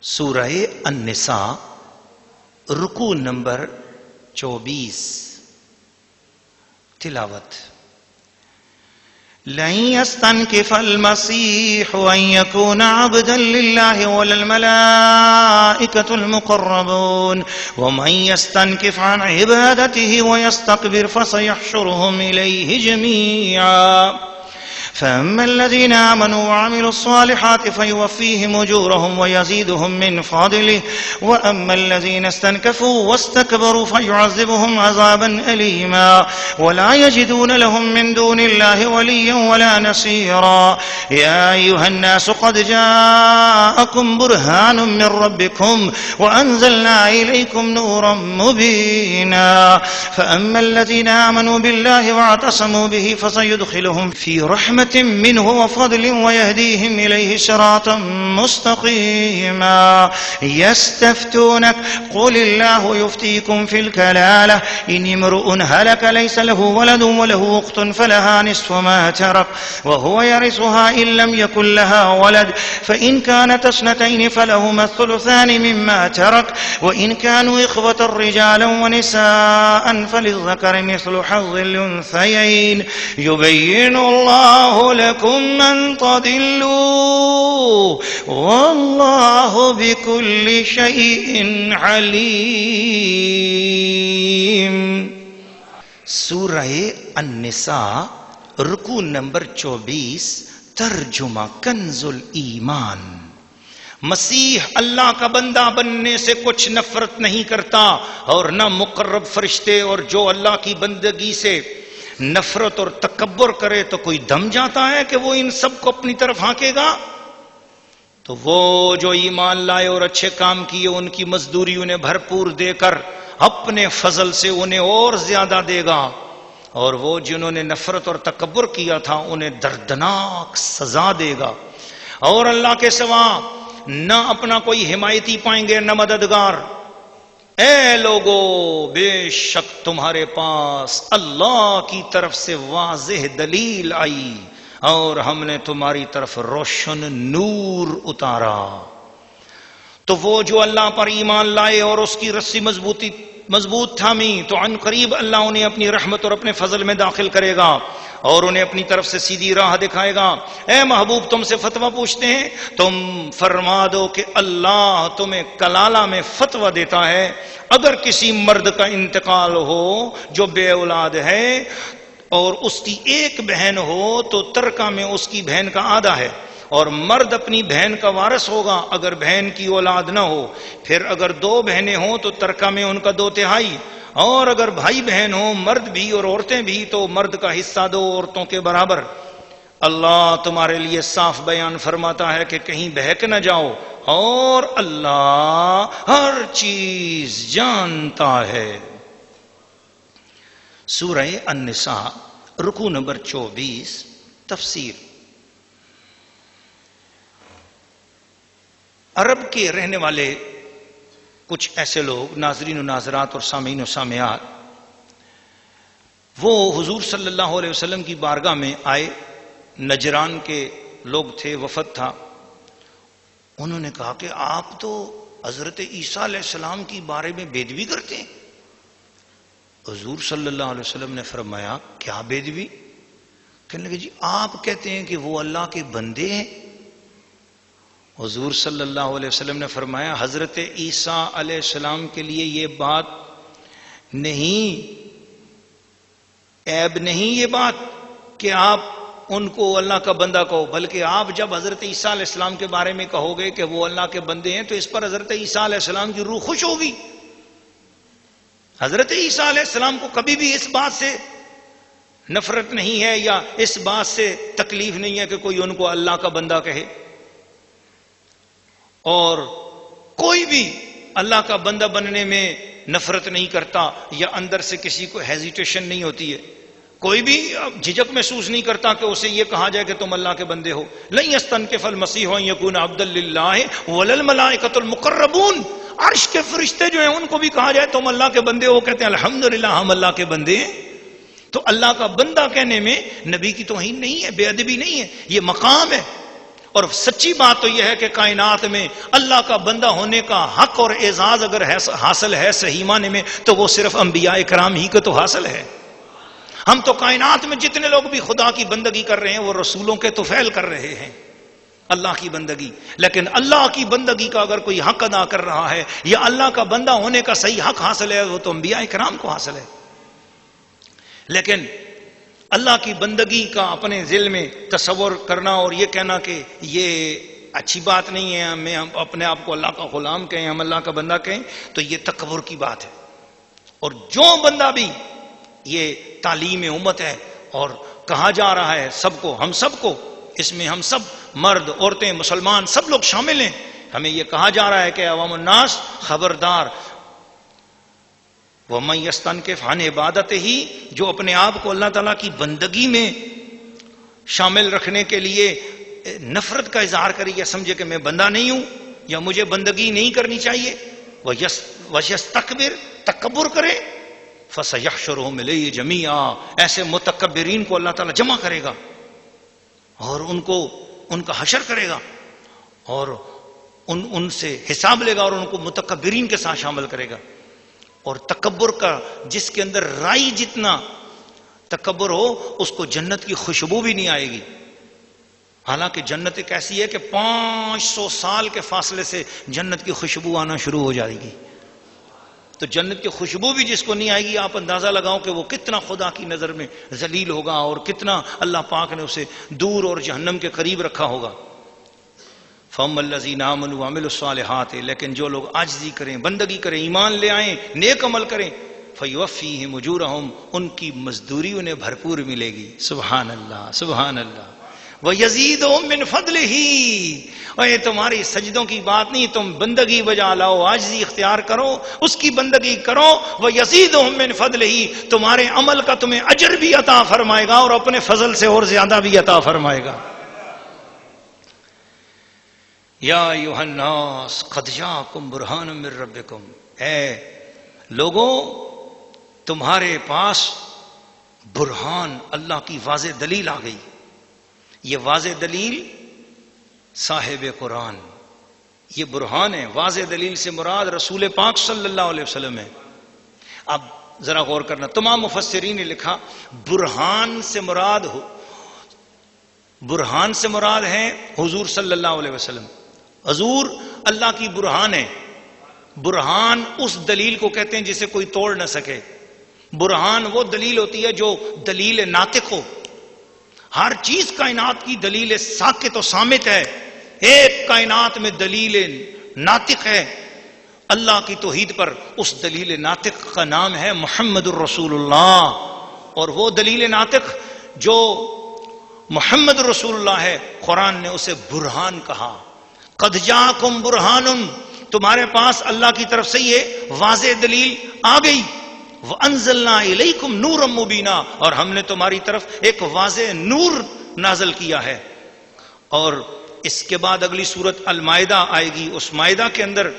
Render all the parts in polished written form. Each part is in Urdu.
سورہ النساء رکوع نمبر 24 تلاوت لن يستنكف المسيح أن يكون عبدا لله ولا الملائكة المقربون ومن يستنكف عن عبادته ويستكبر فسيحشرهم إليه جميعا فأما الذين آمنوا وعملوا الصالحات فيوفيهم أجورهم ويزيدهم من فضله وأما الذين استنكفوا واستكبروا فيعذبهم عذابا أليما ولا يجدون لهم من دون الله وليا ولا نصيرا يا أيها الناس قد جاءكم برهان من ربكم وأنزلنا إليكم نورا مبينا فأما الذين آمنوا بالله واعتصموا به فسيدخلهم في رحمة منه وفضل ويهديهم إليه صراطا مستقيما يستفتونك قل الله يفتيكم في الكلالة إن امرؤ هلك ليس له ولد وله أخت فلها نصف ما ترك وهو يرثها إن لم يكن لها ولد فإن كانت اثنتين فلهما الثلثان مما ترك وإن كانوا إخوة رجالا ونساء فللذكر مثل حظ الأنثيين يبين الله لكم أن تضلوا والله بكل شيء عليم. سورہ النساء رکوع نمبر 24 ترجمہ کنز الایمان. مسیح اللہ کا بندہ بننے سے کچھ نفرت نہیں کرتا اور نہ مقرب فرشتے، اور جو اللہ کی بندگی سے نفرت اور تکبر کرے تو کوئی دم جاتا ہے کہ وہ ان سب کو اپنی طرف ہانکے گا. تو وہ جو ایمان لائے اور اچھے کام کیے ان کی مزدوری انہیں بھرپور دے کر اپنے فضل سے انہیں اور زیادہ دے گا، اور وہ جنہوں نے نفرت اور تکبر کیا تھا انہیں دردناک سزا دے گا. اور اللہ کے سوا نہ اپنا کوئی حمایتی پائیں گے نہ مددگار. اے لوگو، بے شک تمہارے پاس اللہ کی طرف سے واضح دلیل آئی اور ہم نے تمہاری طرف روشن نور اتارا. تو وہ جو اللہ پر ایمان لائے اور اس کی رسی مضبوط تھامی تو عن قریب اللہ انہیں اپنی رحمت اور اپنے فضل میں داخل کرے گا اور انہیں اپنی طرف سے سیدھی راہ دکھائے گا. اے محبوب، تم سے فتویٰ پوچھتے ہیں، تم فرما دو کہ اللہ تمہیں کلالہ میں فتویٰ دیتا ہے. اگر کسی مرد کا انتقال ہو جو بے اولاد ہے اور اس کی ایک بہن ہو تو ترکہ میں اس کی بہن کا آدھا ہے، اور مرد اپنی بہن کا وارث ہوگا اگر بہن کی اولاد نہ ہو. پھر اگر 2 بہنیں ہوں تو ترکہ میں ان کا 2/3، اور اگر بھائی بہن ہوں مرد بھی اور عورتیں بھی تو مرد کا حصہ 2 عورتوں کے برابر. اللہ تمہارے لیے صاف بیان فرماتا ہے کہ کہیں بہک نہ جاؤ، اور اللہ ہر چیز جانتا ہے. سورہ النساء رکوع نمبر 24 تفسیر. عرب کے رہنے والے کچھ ایسے لوگ، ناظرین و ناظرات اور سامعین و سامعات، وہ حضور صلی اللہ علیہ وسلم کی بارگاہ میں آئے. نجران کے لوگ تھے، وفد تھا. انہوں نے کہا کہ آپ تو حضرت عیسیٰ علیہ السلام کی بارے میں بیدبی کرتے ہیں. حضور صلی اللہ علیہ وسلم نے فرمایا کیا بیدبی؟ کہنے لگے جی آپ کہتے ہیں کہ وہ اللہ کے بندے ہیں. حضور صلی اللہ علیہ وسلم نے فرمایا حضرت عیسیٰ علیہ السلام کے لیے یہ بات نہیں، عیب نہیں یہ بات کہ آپ ان کو اللہ کا بندہ کہو، بلکہ آپ جب حضرت عیسیٰ علیہ السلام کے بارے میں کہو گے کہ وہ اللہ کے بندے ہیں تو اس پر حضرت عیسیٰ علیہ السلام کی روح خوش ہوگی. حضرت عیسیٰ علیہ السلام کو کبھی بھی اس بات سے نفرت نہیں ہے یا اس بات سے تکلیف نہیں ہے کہ کوئی ان کو اللہ کا بندہ کہے. اور کوئی بھی اللہ کا بندہ بننے میں نفرت نہیں کرتا یا اندر سے کسی کو ہیزیٹیشن نہیں ہوتی ہے. کوئی بھی جھجک محسوس نہیں کرتا کہ اسے یہ کہا جائے کہ تم اللہ کے بندے ہو. لن يستنكف المسيح ان يكون عبدا لله ولا الملائكة المقربون. عرش کے فرشتے جو ہیں ان کو بھی کہا جائے تم اللہ کے بندے ہو، کہتے ہیں الحمدللہ ہم اللہ کے بندے ہیں. تو اللہ کا بندہ کہنے میں نبی کی توہین نہیں ہے، بے ادبی نہیں ہے، یہ مقام ہے. اور سچی بات تو یہ ہے کہ کائنات میں اللہ کا بندہ ہونے کا حق اور اعزاز اگر حاصل ہے صحیح معنی میں تو وہ صرف انبیاء کرام ہی کو تو حاصل ہے. ہم تو کائنات میں جتنے لوگ بھی خدا کی بندگی کر رہے ہیں وہ رسولوں کے طفیل کر رہے ہیں اللہ کی بندگی. لیکن اللہ کی بندگی کا اگر کوئی حق ادا کر رہا ہے یا اللہ کا بندہ ہونے کا صحیح حق حاصل ہے وہ تو انبیاء کرام کو حاصل ہے. لیکن اللہ کی بندگی کا اپنے دل میں تصور کرنا اور یہ کہنا کہ یہ اچھی بات نہیں ہے, ہمیں اپنے آپ کو اللہ کا غلام کہیں, ہم اللہ کا بندہ کہیں, تو یہ تکبر کی بات ہے. اور جو بندہ بھی یہ تعلیم امت ہے اور کہا جا رہا ہے سب کو, ہم سب کو, اس میں ہم سب مرد عورتیں مسلمان سب لوگ شامل ہیں, ہمیں یہ کہا جا رہا ہے کہ عوام الناس خبردار, وَمَن يَسْتَنْكِفْ عَنْ عِبَادَتِهِ, جو اپنے آپ کو اللہ تعالیٰ کی بندگی میں شامل رکھنے کے لیے نفرت کا اظہار کرے یا سمجھے کہ میں بندہ نہیں ہوں یا مجھے بندگی نہیں کرنی چاہیے, وَيَسْتَكْبِرْ, تکبر کرے, فَسَيَحْشُرُهُمْ إِلَيْهِ جَمِيعًا, ایسے متکبرین کو اللہ تعالیٰ جمع کرے گا اور ان کا حشر کرے گا اور ان سے حساب لے گا اور ان کو متکبرین کے ساتھ شامل کرے گا. اور تکبر کا جس کے اندر رائی جتنا تکبر ہو اس کو جنت کی خوشبو بھی نہیں آئے گی. حالانکہ جنت ایک ایسی ہے کہ 500 سال کے فاصلے سے جنت کی خوشبو آنا شروع ہو جائے گی. تو جنت کی خوشبو بھی جس کو نہیں آئے گی, آپ اندازہ لگاؤ کہ وہ کتنا خدا کی نظر میں ذلیل ہوگا اور کتنا اللہ پاک نے اسے دور اور جہنم کے قریب رکھا ہوگا. فَأَمَّا الَّذِينَ آمَنُوا وَعَمِلُوا الصَّالِحَاتِ, لیکن جو لوگ عاجزی کریں, بندگی کریں, ایمان لے آئیں, نیک عمل کریں, فَيُوَفِّيهِمْ أُجُورَهُمْ, ان کی مزدوری انہیں بھرپور ملے گی. سبحان اللہ, سبحان اللہ. وَيَزِيدُهُمْ مِنْ فَضْلِهِ, اور یہ تمہاری سجدوں کی بات نہیں, تم بندگی بجا لاؤ, عاجزی اختیار کرو, اس کی بندگی کرو. وَيَزِيدُهُمْ مِنْ فَضْلِهِ, تمہارے عمل کا تمہیں اجر بھی عطا فرمائے گا اور اپنے فضل سے اور زیادہ بھی عطا فرمائے گا. یا ایھا الناس قد جاءکم برہان من ربکم, اے لوگوں تمہارے پاس برہان, اللہ کی واضح دلیل آ گئی. یہ واضح دلیل صاحب قرآن, یہ برہان ہے. واضح دلیل سے مراد رسول پاک صلی اللہ علیہ وسلم ہے. اب ذرا غور کرنا, تمام مفسرین نے لکھا برہان سے مراد ہے حضور صلی اللہ علیہ وسلم. حضور اللہ کی برہان ہے. برہان اس دلیل کو کہتے ہیں جسے کوئی توڑ نہ سکے. برہان وہ دلیل ہوتی ہے جو دلیل ناطق ہو. ہر چیز کائنات کی دلیل ساکت و صامت ہے, ایک کائنات میں دلیل ناطق ہے اللہ کی توحید پر. اس دلیل ناطق کا نام ہے محمد الرسول اللہ. اور وہ دلیل ناطق جو محمد الرسول اللہ ہے, قرآن نے اسے برہان کہا. قد جاءکم برہان, تمہارے پاس اللہ کی طرف سے یہ واضح دلیل آ گئی. وَأَنزَلْنَا إِلَيْكُمْ نُورًا مُبِينًا, اور ہم نے تمہاری طرف ایک واضح نور نازل کیا ہے. اور اس کے بعد اگلی سورت المائدہ آئے گی. اس مائدہ کے اندر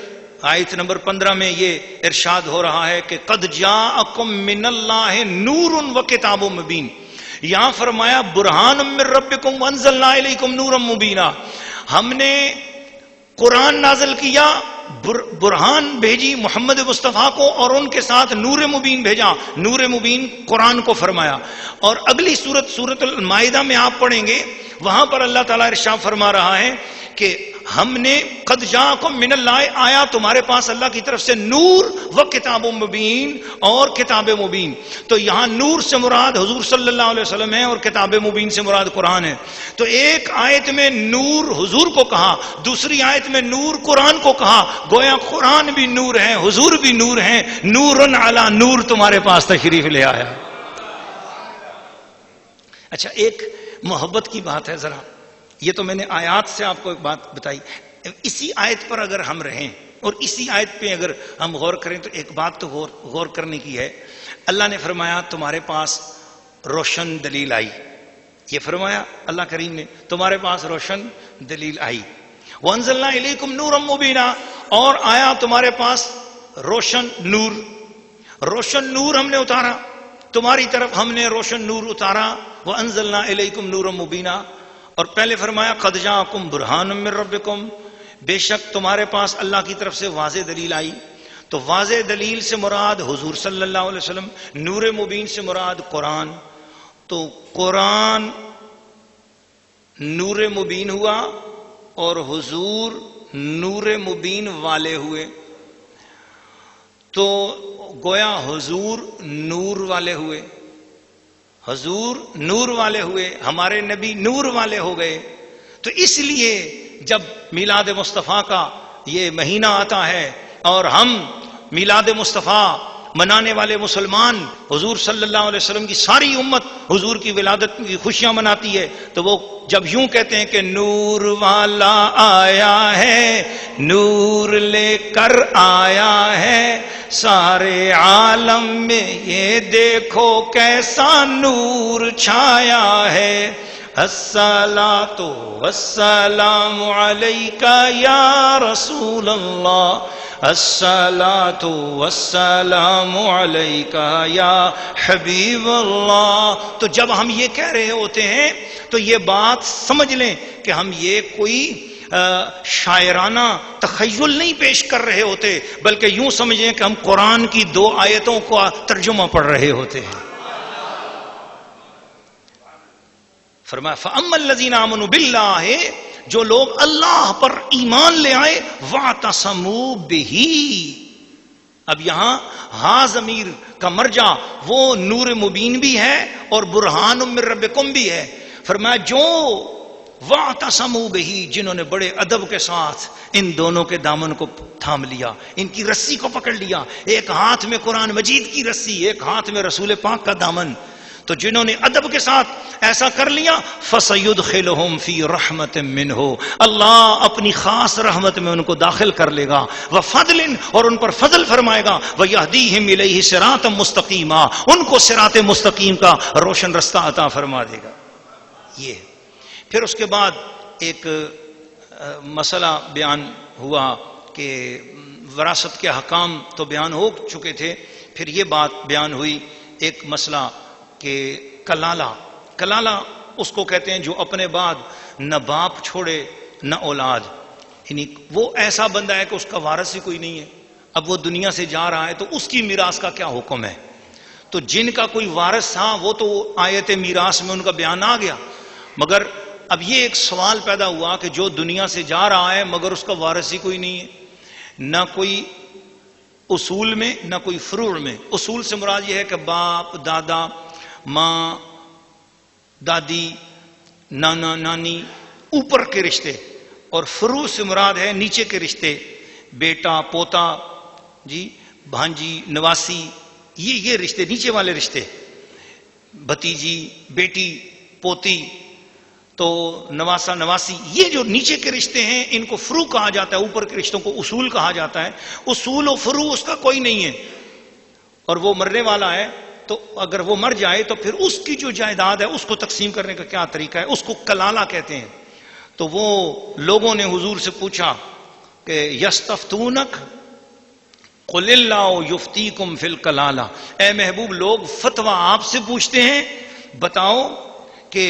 آیت نمبر 15 میں یہ ارشاد ہو رہا ہے کہ قد جاءکم من اللہ نور وکتاب مبین. یہاں فرمایا برہان من ربکم وانزلنا الیکم نورا مبینا. ہم نے قرآن نازل کیا, برہان بھیجی محمد مصطفیٰ کو اور ان کے ساتھ نور مبین بھیجا. نور مبین قرآن کو فرمایا. اور اگلی سورت المائدہ میں آپ پڑھیں گے, وہاں پر اللہ تعالیٰ ارشاد فرما رہا ہے کہ ہم نے قد جاءکم من اللہ, آیا تمہارے پاس اللہ کی طرف سے نور و کتاب مبین, اور کتاب مبین. تو یہاں نور سے مراد حضور صلی اللہ علیہ وسلم ہے اور کتاب مبین سے مراد قرآن ہے. تو ایک آیت میں نور حضور کو کہا, دوسری آیت میں نور قرآن کو کہا. گویا قرآن بھی نور ہے, حضور بھی نور ہے. نورن علی نور تمہارے پاس تشریف لے آیا. اچھا, ایک محبت کی بات ہے ذرا, یہ تو میں نے آیات سے آپ کو ایک بات بتائی. اسی آیت پر اگر ہم رہیں اور اسی آیت پہ اگر ہم غور کریں تو ایک بات تو غور کرنے کی ہے. اللہ نے فرمایا تمہارے پاس روشن دلیل آئی. یہ فرمایا اللہ کریم نے, تمہارے پاس روشن دلیل آئی. وَأَنزَلْنَا إِلَيْكُمْ نُورًا مُبِينًا, اور آیا تمہارے پاس روشن نور. روشن نور ہم نے اتارا تمہاری طرف, ہم نے روشن نور اتارا. وَأَنزَلْنَا إِلَيْكُمْ نُورًا مُبِينًا, اور پہلے فرمایا قد جاءکم برہان من ربکم، بے شک تمہارے پاس اللہ کی طرف سے واضح دلیل آئی. تو واضح دلیل سے مراد حضور صلی اللہ علیہ وسلم، نور مبین سے مراد قرآن. تو قرآن نور مبین ہوا اور حضور نور مبین والے ہوئے. تو گویا حضور نور والے ہوئے، حضور نور والے ہوئے، ہمارے نبی نور والے ہو گئے. تو اس لیے جب میلاد مصطفیٰ کا یہ مہینہ آتا ہے اور ہم میلاد مصطفیٰ منانے والے مسلمان، حضور صلی اللہ علیہ وسلم کی ساری امت حضور کی ولادت کی خوشیاں مناتی ہے، تو وہ جب یوں کہتے ہیں کہ نور والا آیا ہے، نور لے کر آیا ہے، سارے عالم میں یہ دیکھو کیسا نور چھایا ہے. الصلاۃ والسلام علیک یا رسول اللہ، الصلاۃ والسلام علیک یا حبیب اللہ. تو جب ہم یہ کہہ رہے ہوتے ہیں تو یہ بات سمجھ لیں کہ ہم یہ کوئی شاعرانہ تخیل نہیں پیش کر رہے ہوتے، بلکہ یوں سمجھیں کہ ہم قرآن کی 2 آیتوں کا ترجمہ پڑھ رہے ہوتے ہیں. فرمایا فَأَمَّا الَّذِينَ آمَنُوا بِاللَّهِ، جو لوگ اللہ پر ایمان لے آئے، وَاعْتَصَمُوا بِهِ. اب یہاں ہا ضمیر کا مرجع وہ نور مبین بھی ہے اور برہان من ربکم بھی ہے. فرمایا جو وَاعْتَصَمُوا بِهِ، جنہوں نے بڑے ادب کے ساتھ ان دونوں کے دامن کو تھام لیا، ان کی رسی کو پکڑ لیا، ایک ہاتھ میں قرآن مجید کی رسی، ایک ہاتھ میں رسول پاک کا دامن. تو جنہوں نے ادب کے ساتھ ایسا کر لیا، فَسَيُدْخِلُهُمْ فِي رَحْمَةٍ مِّنْهُ، اللہ اپنی خاص رحمت میں ان کو داخل کر لے گا، وَفَضْلٍ، اور ان پر فضل فرمائے گا، وَيَهْدِيهِمْ إِلَيْهِ صِرَاطًا مُسْتَقِيمًا، ان کو صراط مستقیم کا روشن رستہ عطا فرما دے گا. یہ پھر اس کے بعد ایک مسئلہ بیان ہوا کہ وراثت کے حکام تو بیان ہو چکے تھے، پھر یہ بات بیان ہوئی ایک مسئلہ کہ کلالہ اس کو کہتے ہیں جو اپنے بعد نہ باپ چھوڑے نہ اولاد، یعنی وہ ایسا بندہ ہے کہ اس کا وارث ہی کوئی نہیں ہے، اب وہ دنیا سے جا رہا ہے تو اس کی میراث کا کیا حکم ہے. تو جن کا کوئی وارث تھا وہ تو آیت میراث میں ان کا بیان آ گیا، مگر اب یہ ایک سوال پیدا ہوا کہ جو دنیا سے جا رہا ہے مگر اس کا وارث ہی کوئی نہیں ہے، نہ کوئی اصول میں نہ کوئی فروع میں. اصول سے مراد یہ ہے کہ باپ، دادا، ماں، دادی، نانا، نانی، اوپر کے رشتے، اور فروع سے مراد ہے نیچے کے رشتے، بیٹا، پوتا، جی، بھانجی، نواسی، یہ رشتے نیچے والے رشتے، بھتیجی، بیٹی، پوتی، تو نواسا، نواسی، یہ جو نیچے کے رشتے ہیں ان کو فروع کہا جاتا ہے، اوپر کے رشتوں کو اصول کہا جاتا ہے. اصول و فروع اس کا کوئی نہیں ہے، اور وہ مرنے والا ہے، تو اگر وہ مر جائے تو پھر اس کی جو جائیداد ہے اس کو تقسیم کرنے کا کیا طریقہ ہے، اس کو کلالہ کہتے ہیں. تو وہ لوگوں نے حضور سے پوچھا کہ یستفتونک قل اللہ یفتیکم فی الکلالہ، اے محبوب لوگ فتویٰ آپ سے پوچھتے ہیں، بتاؤ کہ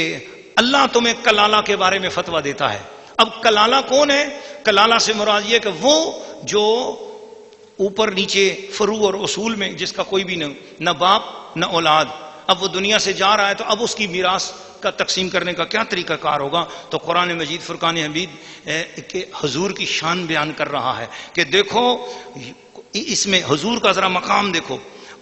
اللہ تمہیں کلالہ کے بارے میں فتویٰ دیتا ہے. اب کلالہ کون ہے؟ کلالہ سے مراد یہ کہ وہ جو اوپر نیچے فروع اور اصول میں جس کا کوئی بھی نہ باپ نہ اولاد، اب وہ دنیا سے جا رہا ہے تو اب اس کی میراث کا تقسیم کرنے کا کیا طریقہ کار ہوگا. تو قرآن مجید فرقان حمید کہ حضور کی شان بیان کر رہا ہے کہ دیکھو اس میں حضور کا ذرا مقام دیکھو.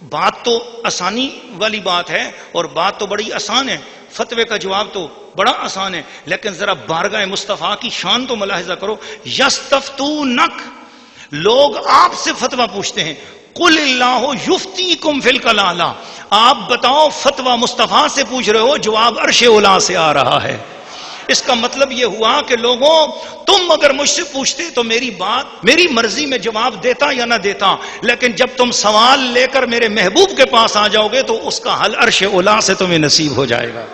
بات تو آسانی والی بات ہے اور بات تو بڑی آسان ہے، فتوے کا جواب تو بڑا آسان ہے، لیکن ذرا بارگاہ مصطفیٰ کی شان تو ملاحظہ کرو. یستفتونک، لوگ آپ سے فتویٰ پوچھتے ہیں، قل اللہ یفتیکم فی الکلالہ، آپ بتاؤ فتویٰ مصطفیٰ سے پوچھ رہے ہو، جواب عرش اولا سے آ رہا ہے. اس کا مطلب یہ ہوا کہ لوگوں تم اگر مجھ سے پوچھتے تو میری بات میری مرضی میں جواب دیتا یا نہ دیتا، لیکن جب تم سوال لے کر میرے محبوب کے پاس آ جاؤ گے تو اس کا حل عرش اولا سے تمہیں نصیب ہو جائے گا.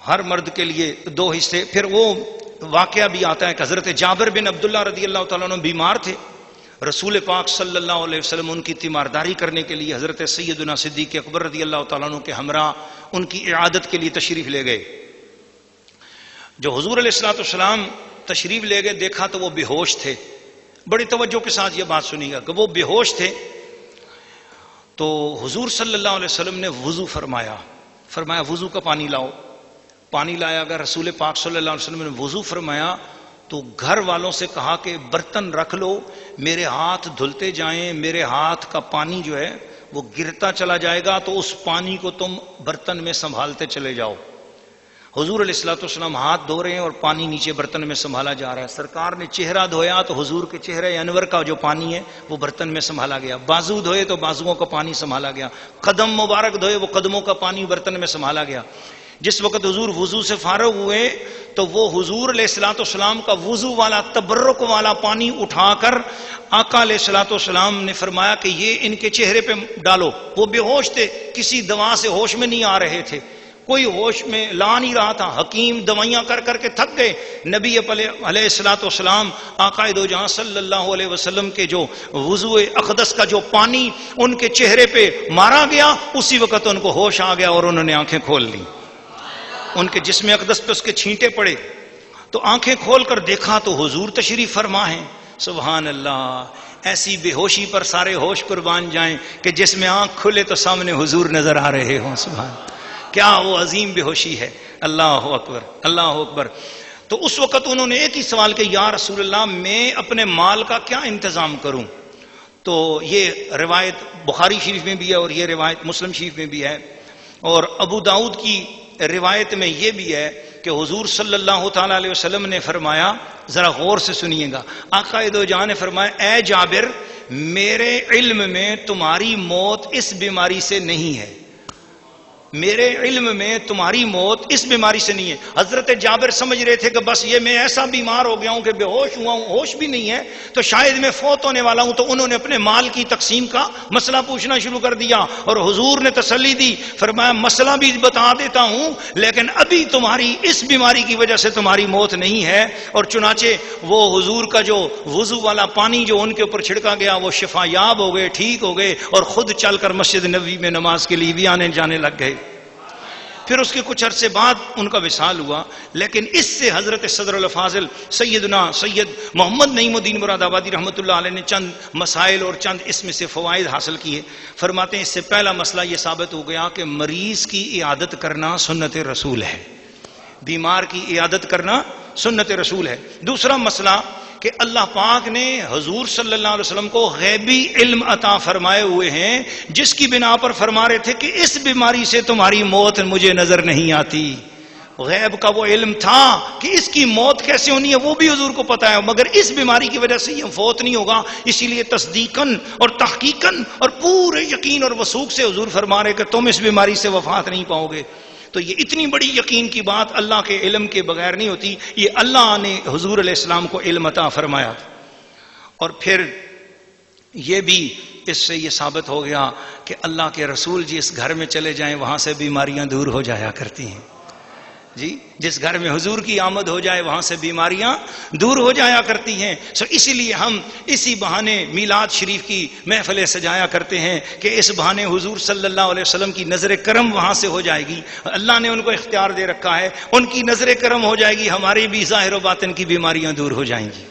ہر مرد کے لیے 2 حصے. پھر وہ واقعہ بھی آتا ہے کہ حضرت جابر بن عبداللہ رضی اللہ تعالیٰ عنہ بیمار تھے، رسول پاک صلی اللہ علیہ وسلم ان کی تیمارداری کرنے کے لیے حضرت سیدنا صدیق اکبر رضی اللہ تعالیٰ عنہ کے ہمراہ ان کی اعادت کے لیے تشریف لے گئے. جو حضور علیہ الصلوۃ والسلام تشریف لے گئے دیکھا تو وہ بے ہوش تھے. بڑی توجہ کے ساتھ یہ بات سنیے گا کہ وہ بے ہوش تھے. تو حضور صلی اللہ علیہ وسلم نے وضو فرمایا وضو کا پانی لاؤ. پانی لایا. اگر رسول پاک صلی اللہ علیہ وسلم نے وضو فرمایا تو گھر والوں سے کہا کہ برتن رکھ لو، میرے ہاتھ دھلتے جائیں، میرے ہاتھ کا پانی جو ہے وہ گرتا چلا جائے گا، تو اس پانی کو تم برتن میں سنبھالتے چلے جاؤ. حضور علیہ الصلوۃ والسلام ہاتھ دھو رہے ہیں اور پانی نیچے برتن میں سنبھالا جا رہا ہے. سرکار نے چہرہ دھویا تو حضور کے چہرے انور کا جو پانی ہے وہ برتن میں سنبھالا گیا. بازو دھوئے تو بازوؤں کا پانی سنبھالا گیا. قدم مبارک دھوئے وہ قدموں کا پانی برتن میں سنبھالا گیا. جس وقت حضور وضو سے فارغ ہوئے تو وہ حضور علیہ الصلوۃ والسلام کا وضو والا تبرک والا پانی اٹھا کر آقا علیہ الصلوۃ والسلام نے فرمایا کہ یہ ان کے چہرے پہ ڈالو. وہ بے ہوش تھے، کسی دوا سے ہوش میں نہیں آ رہے تھے، کوئی ہوش میں لا نہیں رہا تھا. حکیم دوائیاں کر کر کے تھک گئے. نبی علیہ الصلوۃ والسلام آقا دو جہاں صلی اللہ علیہ وسلم کے جو وضو اقدس کا جو پانی ان کے چہرے پہ مارا گیا، اسی وقت ان کو ہوش آ گیا اور انہوں نے آنکھیں کھول لی. ان کے جسم اقدس پہ اس کے چھینٹے پڑے تو آنکھیں کھول کر دیکھا تو حضور تشریف فرما ہیں. سبحان اللہ. ایسی بے ہوشی پر سارے ہوش قربان جائیں کہ جس میں آنکھ کھلے تو سامنے حضور نظر آ رہے ہوں. سبحان، کیا وہ عظیم بے ہوشی ہے. اللہ اکبر، اللہ اکبر. تو اس وقت انہوں نے ایک ہی سوال کہ یا رسول اللہ میں اپنے مال کا کیا انتظام کروں. تو یہ روایت بخاری شریف میں بھی ہے اور یہ روایت مسلم شریف میں بھی ہے، اور ابو داؤد کی روایت میں یہ بھی ہے کہ حضور صلی اللہ تعالی علیہ وسلم نے فرمایا، ذرا غور سے سنیے گا، آقا دو جہاں نے فرمایا اے جابر میرے علم میں تمہاری موت اس بیماری سے نہیں ہے. میرے علم میں تمہاری موت اس بیماری سے نہیں ہے. حضرت جابر سمجھ رہے تھے کہ بس یہ میں ایسا بیمار ہو گیا ہوں کہ بے ہوش ہوا ہوں، ہوش بھی نہیں ہے تو شاید میں فوت ہونے والا ہوں. تو انہوں نے اپنے مال کی تقسیم کا مسئلہ پوچھنا شروع کر دیا اور حضور نے تسلی دی، فرمایا مسئلہ بھی بتا دیتا ہوں لیکن ابھی تمہاری اس بیماری کی وجہ سے تمہاری موت نہیں ہے. اور چنانچہ وہ حضور کا جو وضو والا پانی جو ان کے اوپر چھڑکا گیا وہ شفا یاب ہو گئے، ٹھیک ہو گئے اور خود چل کر مسجد نبوی میں نماز کے لیے بھی آنے جانے لگ گئے. پھر اس کے کچھ عرصے بعد ان کا وصال ہوا. لیکن اس سے حضرت صدر الفاضل سیدنا سید محمد نعیم الدین مراد آبادی رحمۃ اللہ علیہ نے چند مسائل اور چند اس میں سے فوائد حاصل کیے. فرماتے ہیں اس سے پہلا مسئلہ یہ ثابت ہو گیا کہ مریض کی عیادت کرنا سنت رسول ہے، بیمار کی عیادت کرنا سنت رسول ہے. دوسرا مسئلہ کہ اللہ پاک نے حضور صلی اللہ علیہ وسلم کو غیبی علم عطا فرمائے ہوئے ہیں جس کی بنا پر فرما رہے تھے کہ اس بیماری سے تمہاری موت مجھے نظر نہیں آتی. غیب کا وہ علم تھا کہ اس کی موت کیسے ہونی ہے وہ بھی حضور کو پتا ہے، مگر اس بیماری کی وجہ سے یہ فوت نہیں ہوگا. اسی لیے تصدیقاً اور تحقیقاً اور پورے یقین اور وثوق سے حضور فرما رہے کہ تم اس بیماری سے وفات نہیں پاؤ گے. تو یہ اتنی بڑی یقین کی بات اللہ کے علم کے بغیر نہیں ہوتی. یہ اللہ نے حضور علیہ السلام کو علم عطا فرمایا. اور پھر یہ بھی اس سے یہ ثابت ہو گیا کہ اللہ کے رسول جس گھر میں چلے جائیں وہاں سے بیماریاں دور ہو جایا کرتی ہیں. جی جس گھر میں حضور کی آمد ہو جائے وہاں سے بیماریاں دور ہو جایا کرتی ہیں. اسی لیے ہم اسی بہانے میلاد شریف کی محفلیں سجایا کرتے ہیں کہ اس بہانے حضور صلی اللہ علیہ وسلم کی نظر کرم وہاں سے ہو جائے گی. اللہ نے ان کو اختیار دے رکھا ہے، ان کی نظر کرم ہو جائے گی، ہماری بھی ظاہر و باطن کی بیماریاں دور ہو جائیں گی.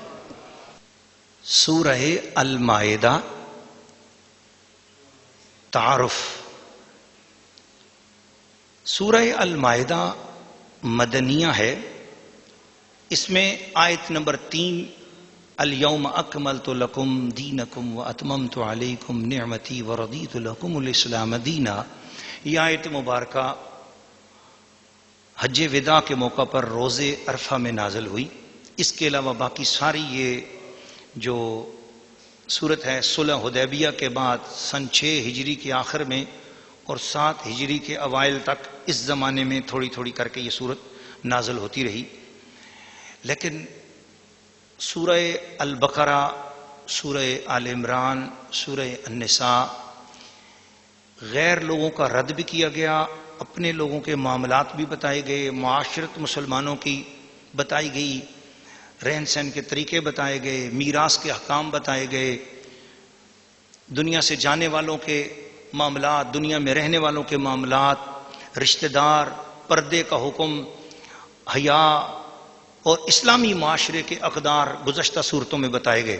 سورہ المائدہ تعارف. سورہ المائدہ مدنیہ ہے. اس میں آیت نمبر 3 الیوم اکملت لکم دینکم واتممت علیکم نعمتی ورضیت لکم الاسلام دینا، یہ آیت مبارکہ حج وداع کے موقع پر روز عرفہ میں نازل ہوئی. اس کے علاوہ باقی ساری یہ جو صورت ہے صلح حدیبیہ کے بعد سن 6 ہجری کے آخر میں اور 7 ہجری کے اوائل تک اس زمانے میں تھوڑی تھوڑی کر کے یہ صورت نازل ہوتی رہی. لیکن سورہ البقرہ، سورہ آل عمران، سورہ النساء غیر لوگوں کا رد بھی کیا گیا، اپنے لوگوں کے معاملات بھی بتائے گئے، معاشرت مسلمانوں کی بتائی گئی، رہن سہن کے طریقے بتائے گئے، میراث کے احکام بتائے گئے، دنیا سے جانے والوں کے معاملات، دنیا میں رہنے والوں کے معاملات، رشتہ دار، پردے کا حکم، حیا اور اسلامی معاشرے کے اقدار گزشتہ صورتوں میں بتائے گئے.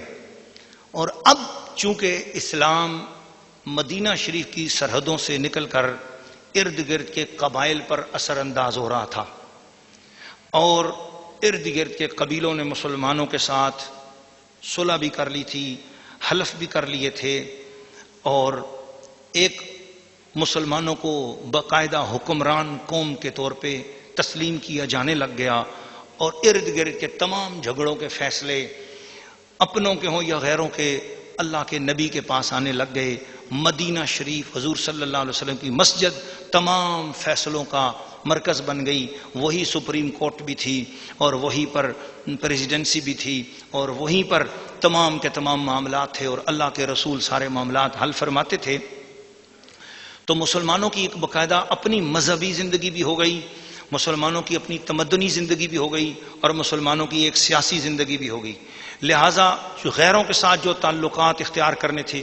اور اب چونکہ اسلام مدینہ شریف کی سرحدوں سے نکل کر ارد گرد کے قبائل پر اثر انداز ہو رہا تھا، اور ارد گرد کے قبیلوں نے مسلمانوں کے ساتھ صلح بھی کر لی تھی، حلف بھی کر لیے تھے، اور ایک مسلمانوں کو باقاعدہ حکمران قوم کے طور پہ تسلیم کیا جانے لگ گیا، اور ارد گرد کے تمام جھگڑوں کے فیصلے اپنوں کے ہوں یا غیروں کے اللہ کے نبی کے پاس آنے لگ گئے. مدینہ شریف حضور صلی اللہ علیہ وسلم کی مسجد تمام فیصلوں کا مرکز بن گئی. وہی سپریم کورٹ بھی تھی، اور وہی پر پریزیڈنسی بھی تھی، اور وہیں پر تمام کے تمام معاملات تھے، اور اللہ کے رسول سارے معاملات حل فرماتے تھے. تو مسلمانوں کی ایک باقاعدہ اپنی مذہبی زندگی بھی ہو گئی، مسلمانوں کی اپنی تمدنی زندگی بھی ہو گئی، اور مسلمانوں کی ایک سیاسی زندگی بھی ہو گئی. لہٰذا جو غیروں کے ساتھ جو تعلقات اختیار کرنے تھے،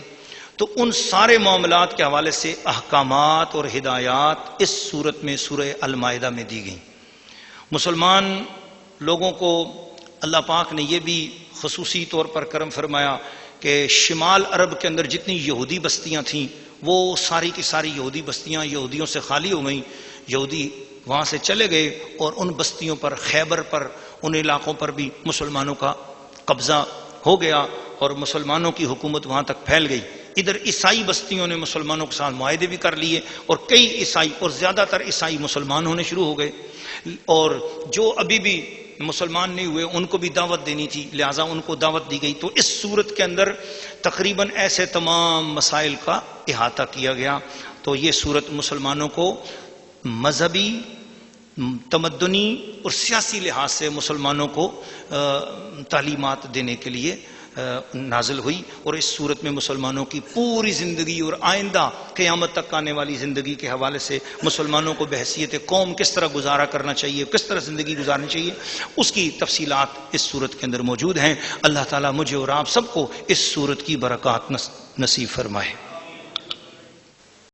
تو ان سارے معاملات کے حوالے سے احکامات اور ہدایات اس صورت میں سورہ المائدہ میں دی گئیں. مسلمان لوگوں کو اللہ پاک نے یہ بھی خصوصی طور پر کرم فرمایا کہ شمال عرب کے اندر جتنی یہودی بستیاں تھیں وہ ساری کی ساری یہودی بستیاں یہودیوں سے خالی ہو گئیں. یہودی وہاں سے چلے گئے، اور ان بستیوں پر، خیبر پر، ان علاقوں پر بھی مسلمانوں کا قبضہ ہو گیا، اور مسلمانوں کی حکومت وہاں تک پھیل گئی. ادھر عیسائی بستیوں نے مسلمانوں کے ساتھ معاہدے بھی کر لیے، اور کئی عیسائی اور زیادہ تر عیسائی مسلمان ہونے شروع ہو گئے، اور جو ابھی بھی مسلمان نہیں ہوئے ان کو بھی دعوت دینی تھی، لہٰذا ان کو دعوت دی گئی. تو اس صورت کے اندر تقریباً ایسے تمام مسائل کا احاطہ کیا گیا. تو یہ صورت مسلمانوں کو مذہبی، تمدنی اور سیاسی لحاظ سے مسلمانوں کو تعلیمات دینے کے لیے نازل ہوئی، اور اس صورت میں مسلمانوں کی پوری زندگی اور آئندہ قیامت تک آنے والی زندگی کے حوالے سے مسلمانوں کو بحیثیت قوم کس طرح گزارا کرنا چاہیے، کس طرح زندگی گزارنی چاہیے، اس کی تفصیلات اس صورت کے اندر موجود ہیں. اللہ تعالیٰ مجھے اور آپ سب کو اس صورت کی برکات نصیب فرمائے.